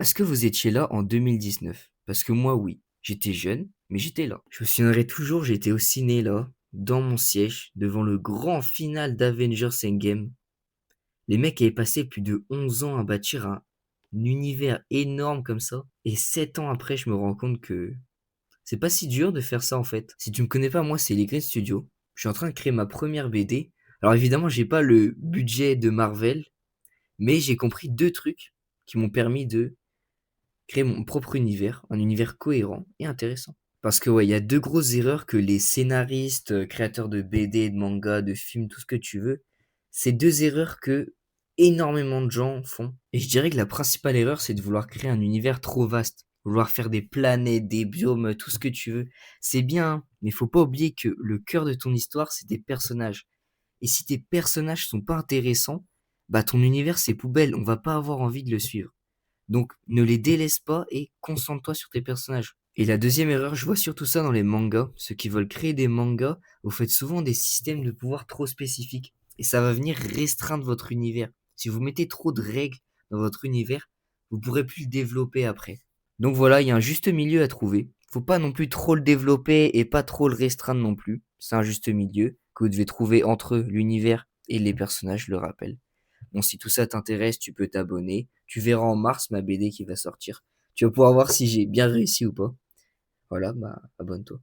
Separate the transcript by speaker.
Speaker 1: Est-ce que vous étiez là en 2019? Parce que moi, oui. J'étais jeune, mais j'étais là. Je me souviendrai toujours, j'étais au ciné là, dans mon siège, devant le grand final d'Avengers Endgame. Les mecs avaient passé plus de 11 ans à bâtir un univers énorme comme ça. Et 7 ans après, je me rends compte que c'est pas si dur de faire ça en fait. Si tu me connais pas, moi, c'est les Green Studios. Je suis en train de créer ma première BD. Alors évidemment, j'ai pas le budget de Marvel, mais j'ai compris deux trucs qui m'ont permis de créer mon propre univers, un univers cohérent et intéressant. Parce que ouais, il y a deux grosses erreurs que les scénaristes, créateurs de BD, de manga, de films, tout ce que tu veux, c'est deux erreurs que énormément de gens font. Et je dirais que la principale erreur, c'est de vouloir créer un univers trop vaste, vouloir faire des planètes, des biomes, tout ce que tu veux. C'est bien, hein, mais faut pas oublier que le cœur de ton histoire, c'est tes personnages. Et si tes personnages sont pas intéressants, bah ton univers c'est poubelle, on va pas avoir envie de le suivre. Donc, ne les délaisse pas et concentre-toi sur tes personnages. Et la deuxième erreur, je vois surtout ça dans les mangas. Ceux qui veulent créer des mangas, vous faites souvent des systèmes de pouvoir trop spécifiques. Et ça va venir restreindre votre univers. Si vous mettez trop de règles dans votre univers, vous pourrez plus le développer après. Donc voilà, il y a un juste milieu à trouver. Faut pas non plus trop le développer et pas trop le restreindre non plus. C'est un juste milieu que vous devez trouver entre l'univers et les personnages, je le rappelle. Bon, si tout ça t'intéresse, tu peux t'abonner. Tu verras en mars ma BD qui va sortir. Tu vas pouvoir voir si j'ai bien réussi ou pas. Voilà, bah, abonne-toi.